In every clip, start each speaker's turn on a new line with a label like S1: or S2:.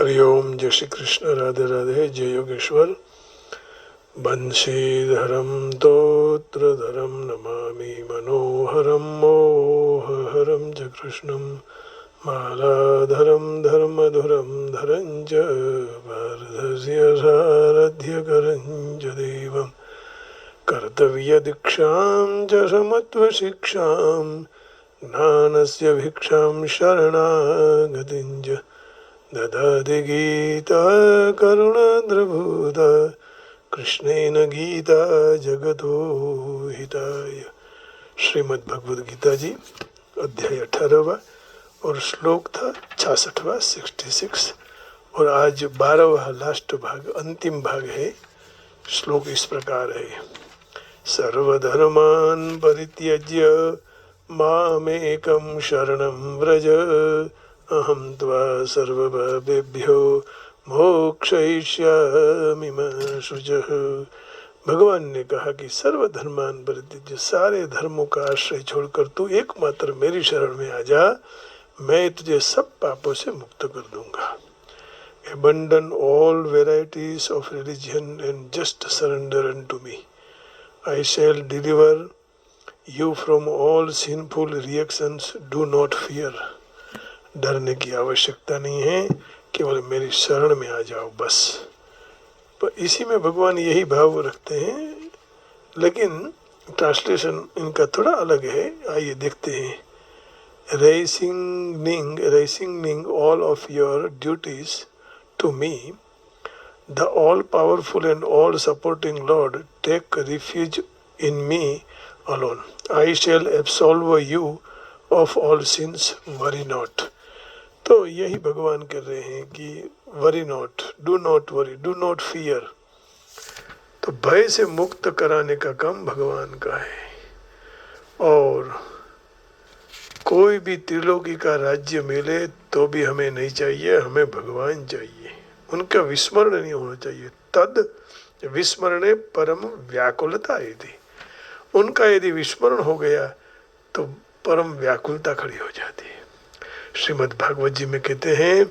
S1: हरिओम। जय श्री कृष्ण। राधे राधे। जय योगेश्वर। बंशीधरम तोत्रधरम नमामि मनोहरम मोहहरम च कृष्णं मालाधरम धर्मधुरम धरं च वार्धस्य सारथ्यकरं च देवं कर्तव्यदीक्षां च समत्वशिक्षां ज्ञानस्य भिक्षां शरणागतिं च ददाति गीता करुणाद्रभूता कृष्णेन गीता जगतो हिताय। श्रीमद् भगवद गीता जी अध्याय 18वां और श्लोक था 66वां 66। और आज 12वां लास्ट भाग अंतिम भाग है। श्लोक इस प्रकार है। सर्वधर्मान् परित्यज्य मामेकं शरणं व्रज अहं त्वा सर्वपापेभ्यो मोक्षयिष्यामि मा शुचः। भगवान ने कहा कि सर्वधर्मान परित्यज्य, सारे धर्मों का आश्रय छोड़कर तू एकमात्र मेरी शरण में आ जा, मैं तुझे सब पापों से मुक्त कर दूंगा। Abandon all varieties of religion and just surrender unto me. I shall deliver you from all sinful reactions. Do not fear. डरने की आवश्यकता नहीं है, केवल मेरी शरण में आ जाओ बस। पर इसी में भगवान यही भाव रखते हैं, लेकिन ट्रांसलेशन इनका थोड़ा अलग है। आइए देखते हैं। Resigning all of your duties to me, the all-powerful and all-supporting Lord, take refuge in me alone. I shall absolve you of all sins. Worry not. तो यही भगवान कर रहे हैं कि worry not, do not worry, do not fear. तो भय से मुक्त कराने का काम भगवान का है। और कोई भी त्रिलोकी का राज्य मिले तो भी हमें नहीं चाहिए, हमें भगवान चाहिए। उनका विस्मरण नहीं होना चाहिए। तद विस्मरणे परम व्याकुलता यदि, उनका यदि विस्मरण हो गया तो परम व्याकुलता खड़ी हो जाती है। श्रीमद् भागवत जी में कहते हैं,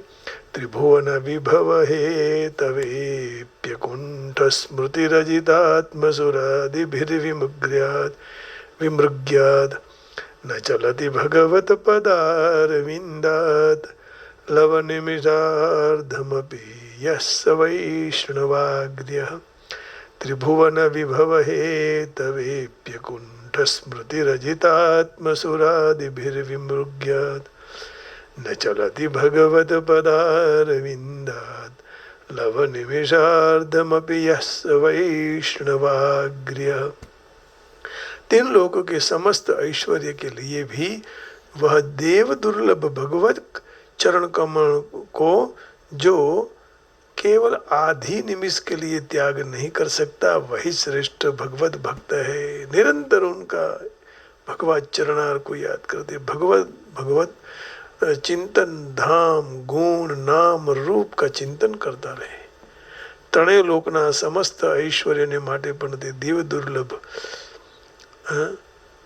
S1: त्रिभुवन विभव हे तवेप्य कुंठ स्मृति रजितात्म सुरादिभिर्विमुग्र्यात् विमृग्यात् न चलति भगवत पदारविन्दात् लवनिमिषार्धमपि यस्य वैष्णवाग्र्यः। त्रिभुवन विभव हे तवेप्य कुंठ स्मृति रजितात्म सुरादिभिर्विमृग्यात् न चलति भगवत पदारविन्दात् लवनिमिषार्धमपि यस्य वैष्णवाग्र्यः। तीन लोकों के समस्त ऐश्वर्य के लिए भी वह देव दुर्लभ भगवत चरण कमल को जो केवल आधी निमिष के लिए त्याग नहीं कर सकता, वही श्रेष्ठ भगवत भक्त है। निरंतर उनका भगवत चरणार को याद करते, भगवत चिंतन, धाम गुण नाम रूप का चिंतन करता रहे। तणे लोकना समस्त ऐश्वर्य ने માટે પણ તે દેવ દુર્લભ,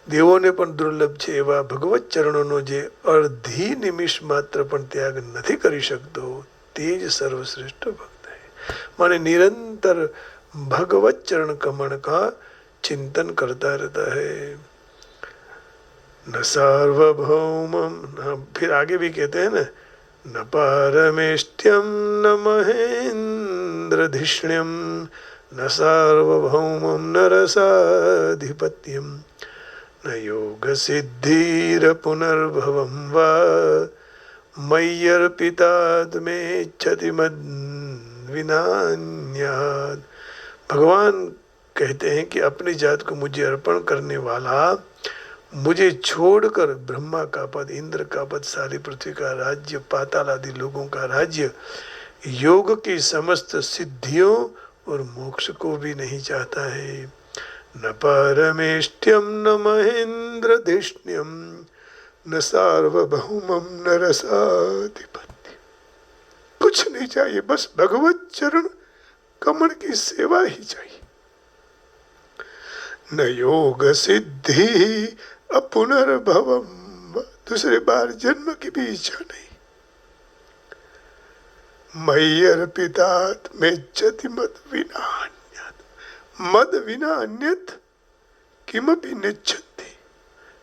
S1: દેવોને પણ દુર્લભ છે એવા ભગવત ચરણોનો જે અડધી નિમિષ માત્ર પણ ત્યાગ નથી કરી શકતો, તે જ સર્વશ્રેષ્ઠ ભક્ત है। माने निरंतर भगवत चरण कमल का चिंतन करता रहता है। न सार्वभौमम, फिर आगे भी कहते हैं न पारमेष्ट्यम न महेन्द्रधिष्ण्यम न सार्वभौमम न रसाधिपत्यम न योग सिद्धिर पुनर्भवम वा मय्यर्पितात्मेच्छति मद्विनान्यात्। भगवान कहते हैं कि अपनी जात को मुझे अर्पण करने वाला मुझे छोड़कर ब्रह्मा का पद, इंद्र का पद, सारी पृथ्वी का राज्य, पाताल आदि लोगों का राज्य, योग की समस्त सिद्धियों और मोक्ष को भी नहीं चाहता है। न पारमेष्ट्यम न महेन्द्रधिष्ण्यम न सार्वभौमम न रसाधिपत्य। कुछ नहीं चाहिए, बस भगवत चरण कमल की सेवा ही चाहिए। न योग सिद्धि अपुनर्भवम, दूसरे बार जन्म की भी इच्छा नहीं। मयि अर्पितात् मेच्छति मद विना अन्यत् किमपि नेच्छति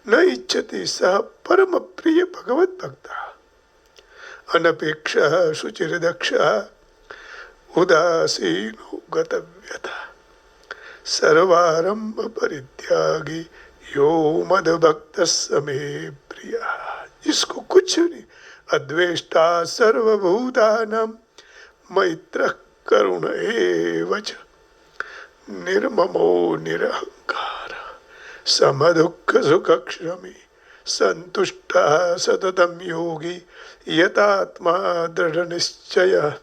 S1: न इच्छति सः परम प्रिय भगवत भक्ता अनपेक्षः शुचिर्दक्षः उदासीनो गतव्यथा सर्वारंभ परित्यागी यो मद भक्त समे प्रिया, जिसको कुछ नहीं, अद्वेष्टा सर्वभूतानां मैत्रः करुण एव च निर्ममो निरहंकार समदुःख सुखक्षमी संतुष्टः सततं योगी यतात्मा दृढ़ निश्चयः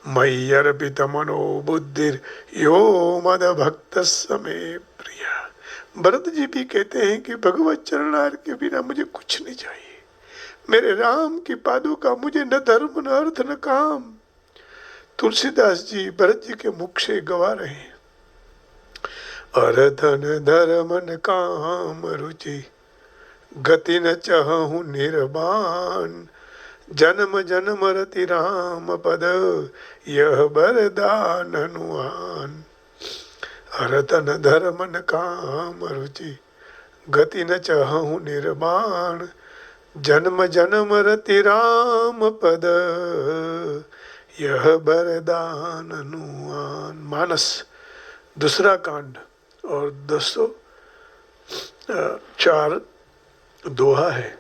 S1: मयि अर्पितमनो बुद्धिर यो मद भक्त समे प्रिया। भरत जी भी कहते हैं कि भगवत चरणार के बिना मुझे कुछ नहीं चाहिए, मेरे राम की पादुका मुझे न धर्म न अर्थ न काम। तुलसीदास जी भरत जी के मुख से गवा रहे हैं, अर्थ न धर्म न काम रुचि गति न चाहूं निर्वाण जन्म जन्म रति राम पद यह वरदान अनुमान। अर्थ न धर्म न काम रुचि गति न चाहूं निर्वाण जन्म जन्म रति राम पद यह वरदान अनुमान। मानस दूसरा कांड और 204 दोहा है।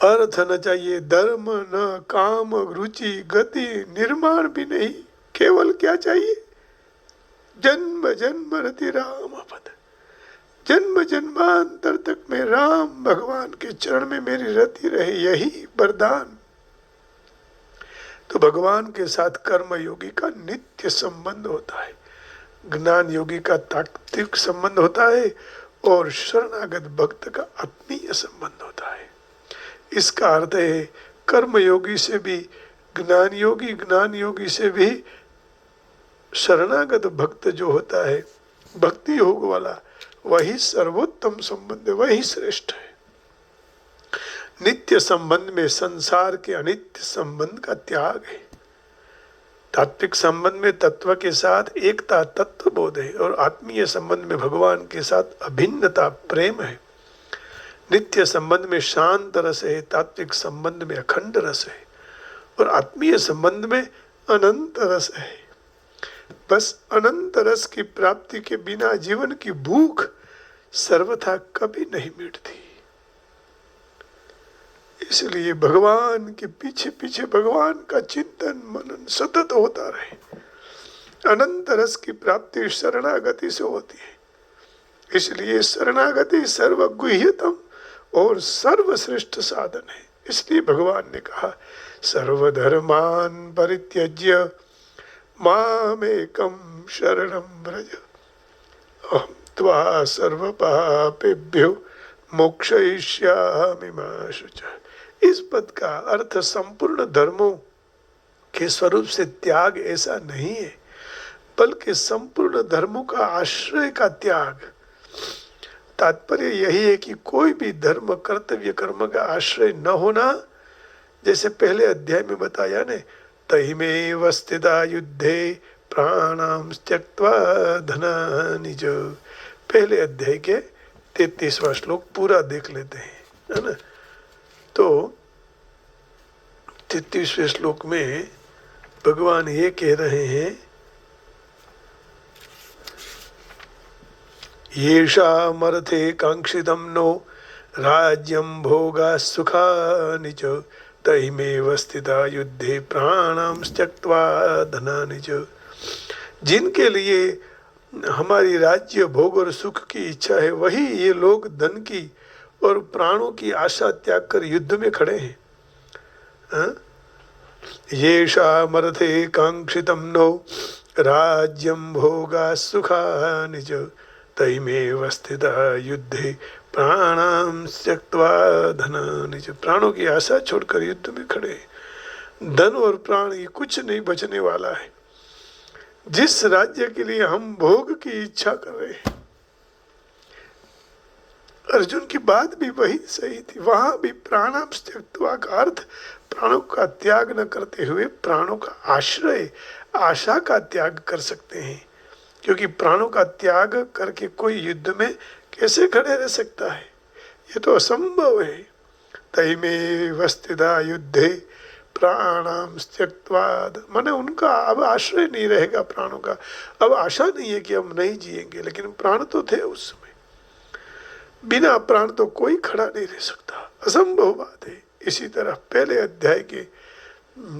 S1: अर्थ न चाहिए, धर्म न काम रुचि गति निर्माण भी नहीं, केवल क्या चाहिए, जन्म जन्म रति राम पद, जन्म जन्मांतर तक में राम भगवान के चरण में मेरी रति रहे, यही वरदान। तो भगवान के साथ कर्म योगी का नित्य संबंध होता है, ज्ञान योगी का तात्विक संबंध होता है और शरणागत भक्त का आत्मीय संबंध होता है। इसका अर्थ है कर्म योगी से भी ज्ञान योगी से भी शरणागत भक्त जो होता है भक्ति योग वाला, वही सर्वोत्तम संबंध है, वही श्रेष्ठ है। नित्य संबंध में संसार के अनित्य संबंध का त्याग है। तात्विक संबंध में तत्व के साथ एकता तत्व बोध है और आत्मीय संबंध में भगवान के साथ अभिन्नता प्रेम है। नित्य संबंध में शांत रस है, तात्विक संबंध में अखंड रस है और आत्मीय संबंध में अनंत रस है। बस अनंत रस की प्राप्ति के बिना जीवन की भूख सर्वथा कभी नहीं मिटती। इसलिए भगवान के पीछे पीछे भगवान का चिंतन मनन सतत होता रहे। अनंत रस की प्राप्ति शरणागति से होती है, इसलिए शरणागति सर्वगुह्यतम और सर्वश्रेष्ठ साधन है। इसलिए भगवान ने कहा सर्वधर्मान परित्यज्य मामेकं शरणं व्रज अहं त्वा सर्वपापेभ्यो मोक्षयिष्यामि मा शुचः। इस पद का अर्थ संपूर्ण धर्मों के स्वरूप से त्याग ऐसा नहीं है, बल्कि संपूर्ण धर्मों का आश्रय का त्याग। तात्पर्य यही है कि कोई भी धर्म कर्तव्य कर्म का आश्रय न होना, जैसे पहले अध्याय में बताया ने, तहिमेव स्थिता युद्धे प्राणां त्यक्त्वा धनानि च। पहले अध्याय के 33वां श्लोक पूरा देख लेते हैं, है ना। तो 33वें श्लोक में भगवान ये कह रहे हैं, येषामर्थे कांक्षितं नो राज्यं भोगा सुखानि च तहिमेव स्थिता युद्धे प्राणां त्यक्त्वा धनानि च। जिनके लिए हमारी राज्य भोग और सुख की इच्छा है, वही ये लोग धन की और प्राणों की आशा त्याग कर युद्ध में खड़े हैं। येषामर्थे कांक्षितं नो राज्यं भोगा सुखानि च तहिमेव स्थिता युद्धे प्राणां त्यक्त्वा धनानि च। प्राणों की आशा छोड़कर युद्ध में खड़े, धन और प्राण ये कुछ नहीं बचने वाला है। जिस राज्य के लिए हम भोग की इच्छा कर रहे हैं, अर्जुन की बात भी वही सही थी। वहां भी प्राणाम त्यक्त्वा का अर्थ प्राणों का त्याग न करते हुए प्राणों का आश्रय, आशा का त्याग कर सकते हैं, क्योंकि प्राणों का त्याग करके कोई युद्ध में कैसे खड़े रह सकता है, ये तो असंभव है। तैमे वस्तिदा युद्धे प्राणाम त्यक्त्वाद, माने उनका अब आश्रय नहीं रहेगा प्राणों का। अब आशा नहीं है कि हम नहीं जिएंगे, लेकिन प्राण तो थे उस समय। बिना प्राण तो कोई खड़ा नहीं रह सकता, असंभव बात है। इसी तरह पहले अध्याय के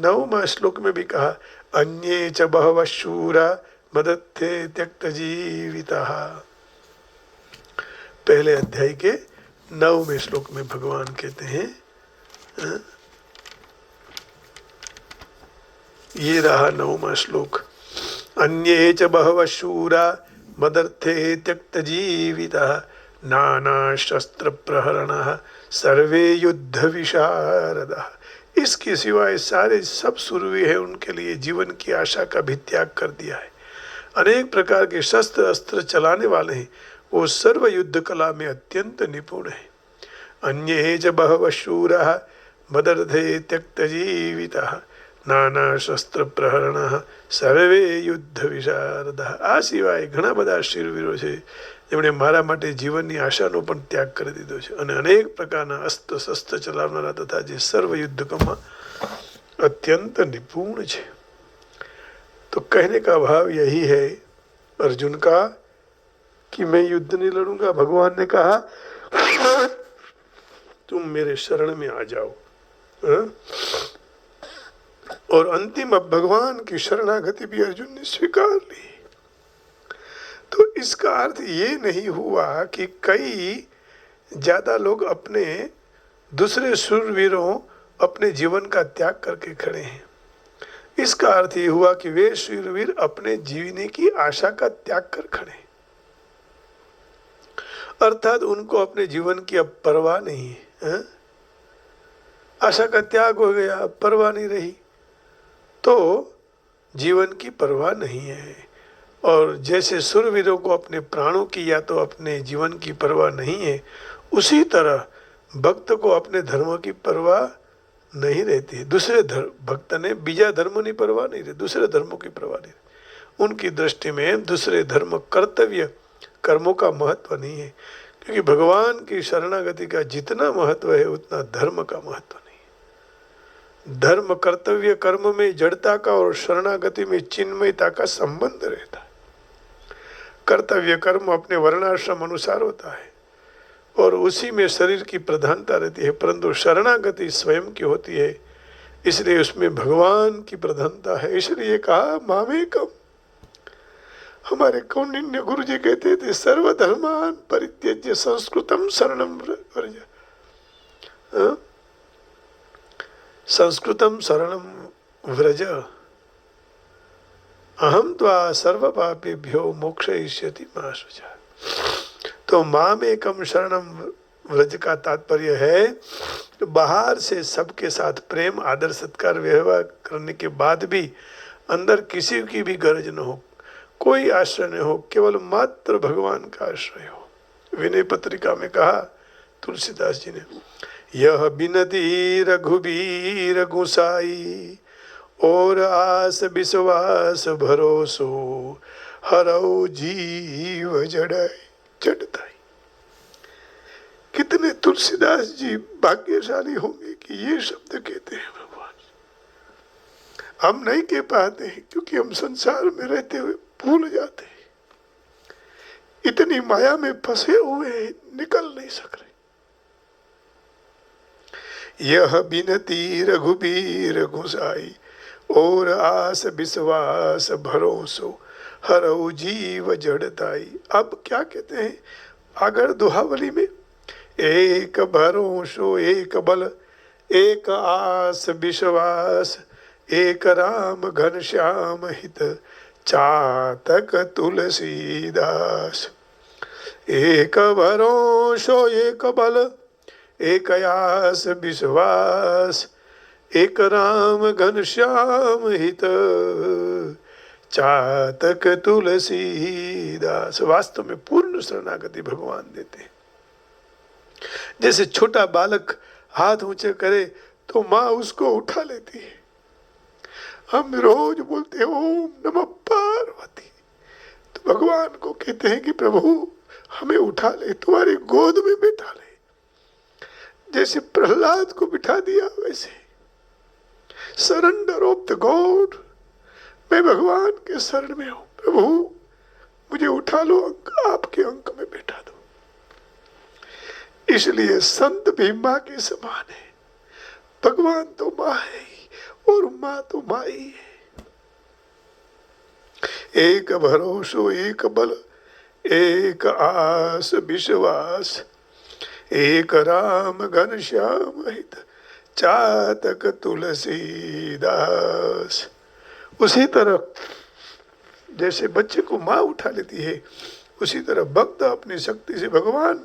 S1: 9वां श्लोक में भी कहा, अन्ये च बहवः शूरा मदत्थे त्यक्त जीविता। पहले अध्याय के 9वें श्लोक में भगवान कहते हैं, ये रहा 9वां श्लोक, अन्ये च बहवः शूरा मदर्थे त्यक्त जीविता नाना शस्त्र प्रहरणः सर्वे युद्ध विशारदः। इसके सिवाय सारे सब शूरवीर हैं, उनके लिए जीवन की आशा का भी त्याग कर दिया है। अनेक प्रकार के शस्त्र अस्त्र चलाने वाले हैं, वो सर्व युद्ध कला में अत्यंत निपुण है। अन्ये च बहवः शूरः मदर्थे त्यक्त जीवितः नाना शस्त्र प्रहरणः सर्वे युद्ध વિશારદઃ। આ સિવાય ઘણા બધા શૂરવીરો છે જેમણે મારા માટે જીવનની આશાનો પણ ત્યાગ કરી દીધો છે, અને અનેક પ્રકારના અસ્ત્ર શસ્ત્ર ચલાવનારા તથા જે સર્વ યુદ્ધમાં अत्यंत निपुण છે। तो कहने का भाव यही है अर्जुन का कि मैं युद्ध नहीं लड़ूंगा। भगवान ने कहा तुम मेरे शरण में आ जाओ, और अंतिम अब भगवान की शरणागति भी अर्जुन ने स्वीकार ली। तो इसका अर्थ ये नहीं हुआ कि कई ज्यादा लोग अपने दूसरे शूरवीरों अपने जीवन का त्याग करके खड़े हैं। इसका अर्थ ये हुआ कि वे शूरवीर अपने जीने की आशा का त्याग कर खड़े, अर्थात उनको अपने जीवन की अब परवाह नहीं है। आशा का त्याग हो गया, अब परवाह नहीं रही, तो जीवन की परवाह नहीं है। और जैसे शूरवीरों को अपने प्राणों की या तो अपने जीवन की परवाह नहीं है, उसी तरह भक्त को अपने धर्म की परवाह नहीं रहती है। दूसरे भक्त ने बीजा धर्म की परवाह नहीं रहती, दूसरे धर्मों की परवाह नहीं रहती। उनकी दृष्टि में दूसरे धर्म कर्तव्य कर्मों का महत्व नहीं है, क्योंकि भगवान की शरणागति का जितना महत्व है उतना धर्म का महत्व नहीं है। धर्म कर्तव्य कर्म में जड़ता का और शरणागति में चिन्मयता का संबंध रहता है। कर्तव्य कर्म अपने वर्णाश्रम अनुसार होता है और उसी में शरीर की प्रधानता रहती है, परंतु शरणागति स्वयं की होती है, इसलिए उसमें भगवान की प्रधानता है। इसलिए कहा मामेकम। हमारे कौंडिन्य गुरु जी कहते थे सर्वधर्मान परित्यज्य संस्कृतम शरणम व्रज, संस्कृतम शरणम व्रज अहम त्वा सर्व पापेभ्यो मोक्षयिष्यति मा शुचा। तो मामेकम शरणम व्रज का तात्पर्य है तो बाहर से सबके साथ प्रेम आदर सत्कार व्यवहार करने के बाद भी अंदर किसी की भी गरज न हो, कोई आश्रय न हो, केवल मात्र भगवान का आश्रय हो। विनय पत्रिका में कहा तुलसीदास जी ने, यह बिनती रघुबीर गुसाई और आस विश्वास भरोसो हरौ जीव जड़ताई। कितने तुलसीदास जी भाग्यशाली होंगे कि ये शब्द कहते हैं भगवान। हम नहीं कह पाते हैं क्योंकि हम संसार में रहते हुए भूल जाते हैं, इतनी माया में फंसे हुए हैं, निकल नहीं सक रहे। यह बिनती रघुबीर गुसाई और आस विश्वास भरोसो हरौ जीव जड़ताई। अब क्या कहते हैं आगर दोहावली में, एक भरोसो एक बल एक आस विश्वास एक राम घनश्याम हित चातक तुलसीदास। एक भरोसो एक बल एक आस विश्वास एक राम घनश्याम हित चातक तुलसीदास। वास्तव में पूर्ण शरणागति भगवान देते हैं। जैसे छोटा बालक हाथ ऊंचे करे तो माँ उसको उठा लेती है। हम रोज बोलते हैं ओम नमः पार्वती, तो भगवान को कहते हैं कि प्रभु हमें उठा ले, तुम्हारी गोद में बैठा ले। जैसे प्रहलाद को बिठा दिया वैसे सरेंडर ऑफ द गॉड, मैं भगवान के शरण में हूं, प्रभु मुझे उठा लो, आपके अंक में बैठा दो। इसलिए संत भी माँ के समान है। भगवान तो माँ है ही और माँ तो माँ ही है। एक भरोसो एक बल, एक आस विश्वास, एक राम घनश्याम हित, चातक तुलसीदास। उसी तरह जैसे बच्चे को माँ उठा लेती है, उसी तरह भक्त अपनी शक्ति से भगवान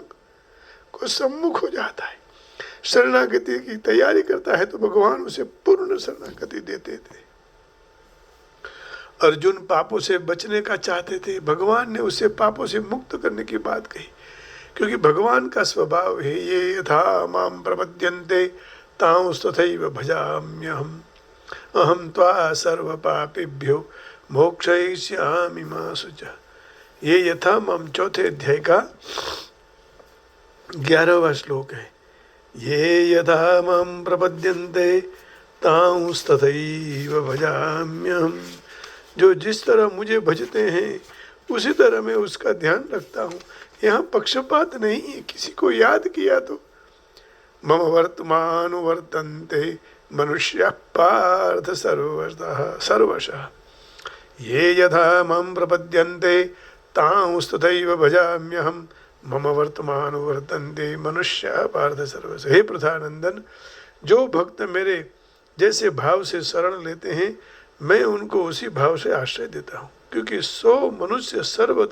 S1: को सम्मुख हो जाता है, शरणागति की तैयारी करता है, तो भगवान उसे पूर्ण शरणागति देते थे। अर्जुन पापों से बचने का चाहते थे, भगवान ने उसे पापों से मुक्त करने की बात कही, क्योंकि भगवान का स्वभाव है ये यथा माम प्रपद्यन्ते तांस्तथैव भजाम्यहम्, अहम त्वा सर्व पापेभ्यो मोक्षयिष्यामि मा शुचः। ये यथा माम चौथे अध्याय का 11वां श्लोक है। ये यथा माम प्रपद्यन्ते तांस्तथैव भजाम्यहम्, जो जिस तरह मुझे भजते हैं उसी तरह मैं उसका ध्यान रखता हूँ। यहाँ पक्षपात नहीं है, किसी को याद किया तो मम वर्तमान वर्तन्ते मनुष्य पार्थ सर्वशः, ये यथा मम प्रपद्यन्ते तांस्तथैव भजाम्यहम्, मम वर्तमान वर्तन्ते मनुष्य पार्थ सर्वशः। हे पृथानंदन, जो भक्त मेरे जैसे भाव से शरण लेते हैं मैं उनको उसी भाव से आश्रय देता हूँ, क्योंकि सब मनुष्य सर्व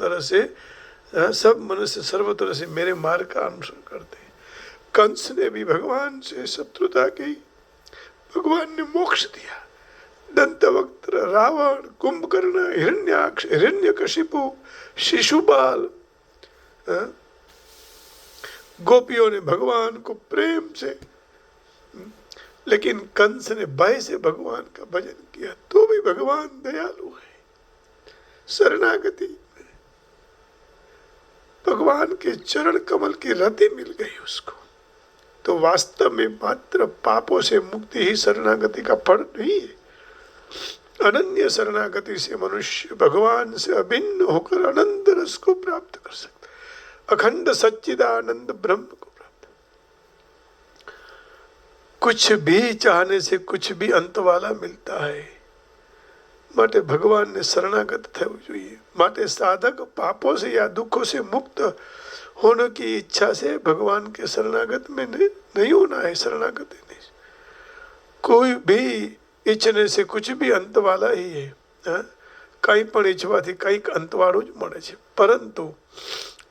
S1: तरह से मेरे मार्ग का अनुसरण करते हैं। कंस ने भी भगवान से शत्रुता की, भगवान ने मोक्ष दिया। दंतवक्त्र, रावण, कुंभकर्ण, हिरण्याक्ष, हिरण्यकशिपु, शिशुपाल, गोपियों ने भगवान को प्रेम से, लेकिन कंस ने भय से भगवान का भजन किया, तो भी भगवान दयालु है। शरणागति भगवान के चरण कमल की रति मिल गई उसको, तो वास्तव में मात्र पापों से मुक्ति ही शरणागति का फल नहीं है। अनन्य शरणागति से मनुष्य भगवान से अभिन्न होकर अनंत रस को प्राप्त कर सकता है, अखंड सच्चिदानंद ब्रह्म को प्राप्त। कुछ भी चाहने से कुछ भी अंत वाला मिलता है, माटे भगवान ने शरणागत થવું જોઈએ। माटे साधक पापों से या दुखों से मुक्त होने की इच्छा से भगवान के शरणागत में नहीं होना है। शरणागति नहीं, कोई भी ઈચ્છને से कुछ भी अंत वाला ही है। कहीं पण ઈચ્છવાથી કંઈક અંતવાળું જ મળે છે, परंतु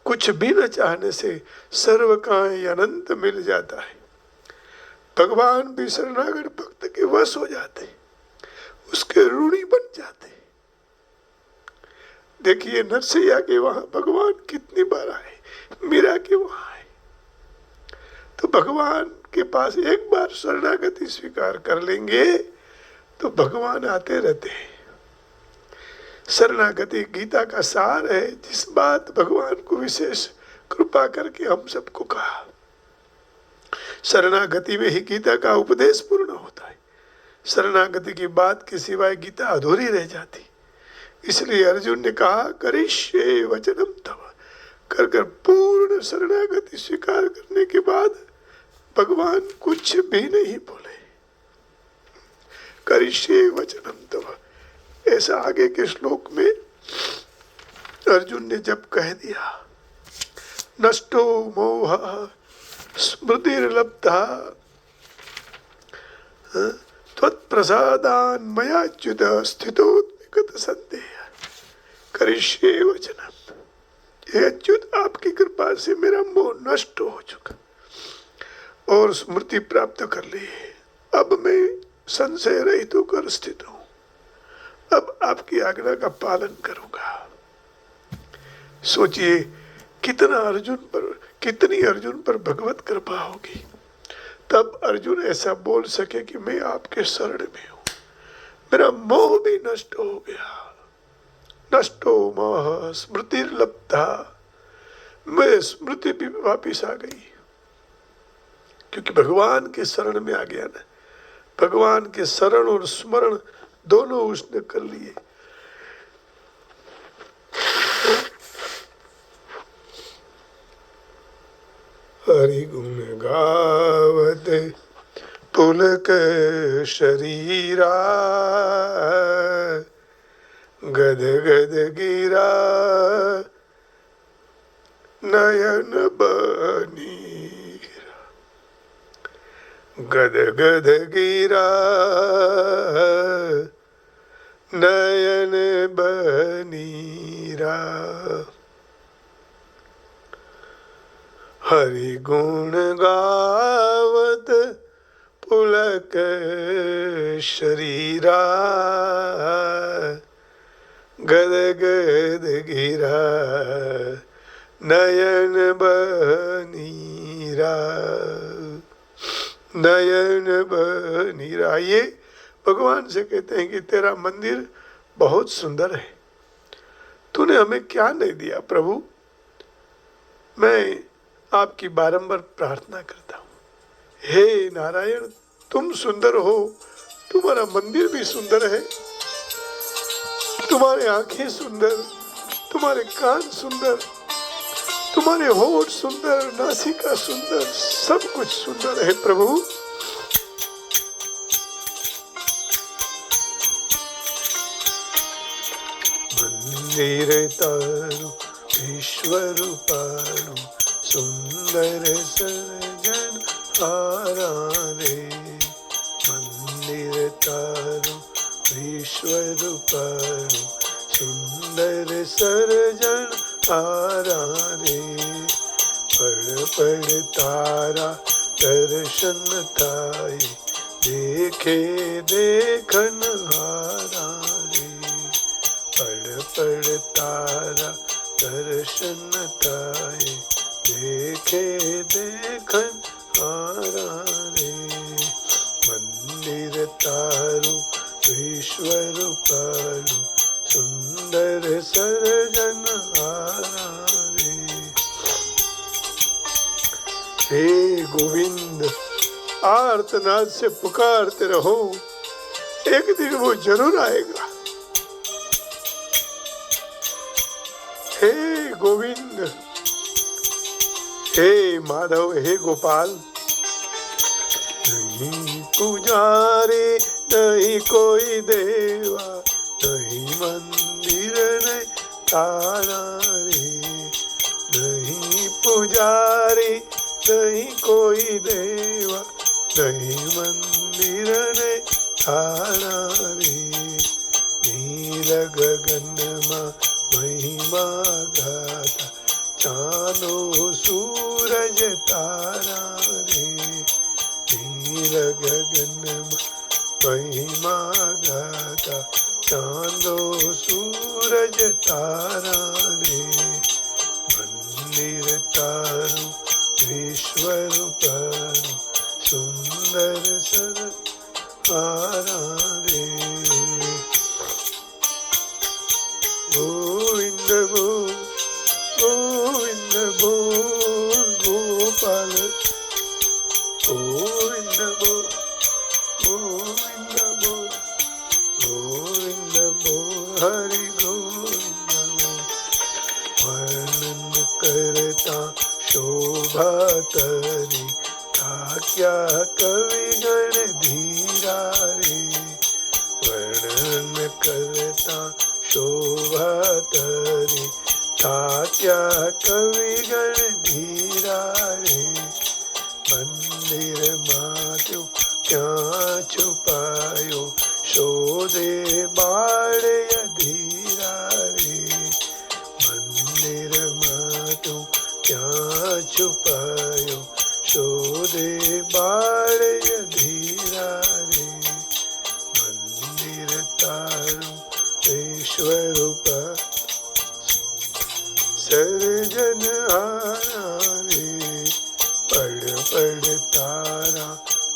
S1: कुछ भी न चाहने से सर्व का अनंत मिल जाता है। भगवान भी शरणागत भक्त के वश हो जाते, उसके ऋणी बन जाते। देखिए नरसैया के वहां भगवान कितनी बार आए, मीरा के वहां आए, तो भगवान के पास एक बार शरणागति स्वीकार कर लेंगे तो भगवान आते रहते हैं। शरणागति गीता का सार है, जिस बात भगवान को विशेष कृपा करके हम सबको कहा। शरणागति में ही गीता का उपदेश पूर्ण होता है। शरणागति की बात के सिवाय गीता अधूरी रह जाती। इसलिए अर्जुन ने कहा करिष्ये वचनम तव, कर कर पूर्ण शरणागति स्वीकार करने के बाद भगवान कुछ भी नहीं बोले। करिष्ये वचनम तव, ऐसा आगे के श्लोक में अर्जुन ने जब कह दिया नष्टो मोह स्मृतिर्लब्धा त्वत्प्रसादान् मयाच्युत स्थितो निगत संदेह करिष्ये वचनम। हे अच्युत, आपकी कृपा से मेरा मोह नष्ट हो चुका और स्मृति प्राप्त कर ली। अब मैं संशय रहित होकर स्थित हूँ, अब आपकी आज्ञा का पालन करूंगा। सोचिए कितना अर्जुन पर कितनी अर्जुन पर भगवत कृपा होगी, तब अर्जुन ऐसा बोल सके कि मैं आपके शरण में हूं, मेरा मोह भी नष्ट हो गया। नष्टो मोह स्मृतिर्लब्धा, मैं स्मृति भी वापिस आ गई, क्योंकि भगवान के शरण में आ गया ना। भगवान के शरण और स्मरण दोनों उसने कर लिए। हरि गुण गावत पुलक शरीरा, गद गद गिरा नयन बनीरा, गद गद गिरा नयन बनीरा। हरि गुण गावत पुलक शरीरा, गद गद गिरा नयन बनीरा, नयन बनीरा। ये भगवान से कहते हैं कि तेरा मंदिर बहुत सुंदर है, तूने हमें क्या नहीं दिया प्रभु। मैं आपकी बारंबार प्रार्थना करता हूँ, हे नारायण तुम सुंदर हो, तुम्हारा मंदिर भी सुंदर है, तुम्हारे आंखें सुंदर, तुम्हारे कान सुंदर, तुम्हारे होठ सुंदर, नासिका सुंदर, सब कुछ सुंदर है प्रभु। मंदिर तारू ईश्वर पारू, सुंदर सर्जन हारा रे। मंदिर तारू ईश्वर पारू, सुंदर सर्जन हारा रे। पड़ पड़ तारा दर्शन थाई, देखे देखन हारा रे। पड़ पड़ तारा दर्शन थाई, देखे देखन हारा रे। मंदिर तारू ईश्वर पारू, सुंदर सर्जन हारा रे। हे गोविंद, आर्तनाद से पुकारते रहो, एक दिन वो जरूर आएगा। हे गोविंद, हे माधव, हे गोपाल, नहीं पुजारी नहीं कोई देवा, नहीं मंदिर नहीं तारा रे। नहीं पुजारी नहीं कोई देवा, नहीं मंदिर नहीं तारा रे। नील गगन में महिमा गाता, चांदो सूरज तारा रे। नील गगन में महिमा गाता, चांदो सूरज तारा रे। मंदिर तारू ईश्वर पारू, सुंदर सर हारा रे। गोविंद बोल, गोविंद बोल गोपाल, गोविंद बोल, गोविंद बोल, गोविंद बोल, हरि गोविंद बोल। वर्णन करता शोभा तरी, था क्या कवि गण धीरा रे। वर्णन करता शोभा तरी, था क्या कवि गण धीरा रे। मंदिर मात्यो क्या छुपायो, शोधे बाड़े धीरा रे। मंदिर मात्यो क्या छुपायो, शोधे बाड़े धीरा रे। मंदिर तारू ईश्वर पा, सर्जन हारा रे। पड़ तारा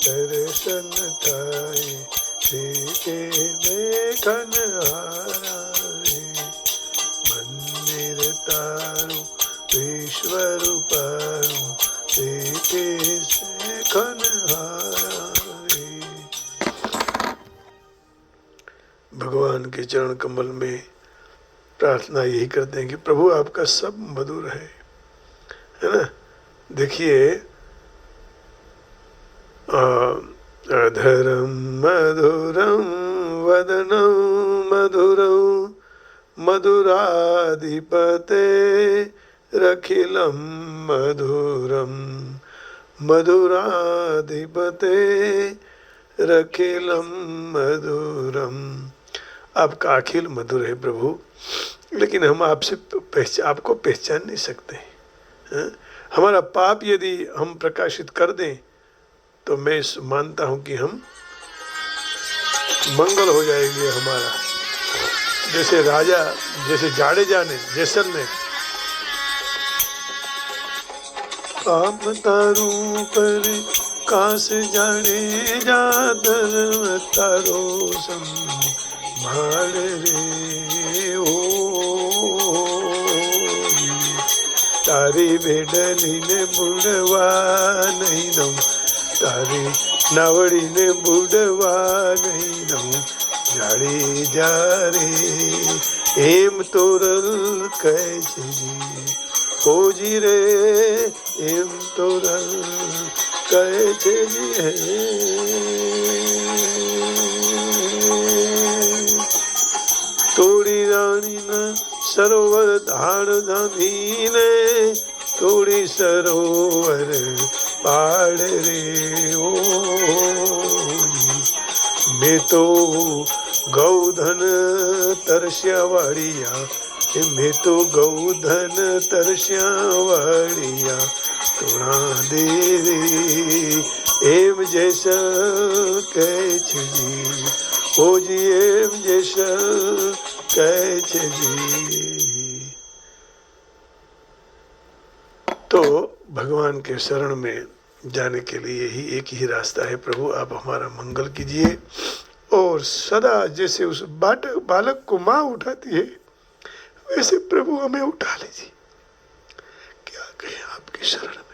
S1: दर्शन थाए, देखे देखन हारा रे। मंदिर तारू ईश्वर पारू, देखे देखन हारा रे। भगवान के चरण कमल में प्रार्थना यही करते हैं कि प्रभु आपका सब मधुर है ना। देखिए, अधरम मधुरम वदनम मधुरम मधुराधिपते रखिलम मधुरम मधुराधिपते रखिलम मधुरम। आपका अखिल मधुर है प्रभु, लेकिन हम आपको पहचान नहीं सकते हैं। हमारा पाप यदि हम प्रकाशित कर दें तो मैं मानता हूं कि हम मंगल हो जाएंगे हमारा। जैसे राजा, जैसे जाडेजा ने, जैसल ने पाप तारू पर कास जाडेजा धर्म तारो संभाल रे ओ। तारी बेडली ने बुड़वा नहीं दऊं, तारी नावड़ी ने बुड़वा नहीं दऊं, जाड़ी जा रे एम तोरल कैसे जी हो जी रे, एम तोरल कैसे जी है। तोड़ी रानी न सरोवर धार धानी ने, तोड़ी सरोवर पाड़ रे ओ। मैं तो गौधन तरस्या वाड़िया, मैं तो गौधन तरस्या वाड़िया, तोड़ा दे रे एम जैसा कैसे जी हो जी, एम जैसा कैसे जी। तो भगवान के शरण में जाने के लिए ही एक ही रास्ता है। प्रभु आप हमारा मंगल कीजिए, और सदा जैसे उस बालक को माँ उठाती है वैसे प्रभु हमें उठा लीजिए। क्या कहें आपकी शरण में।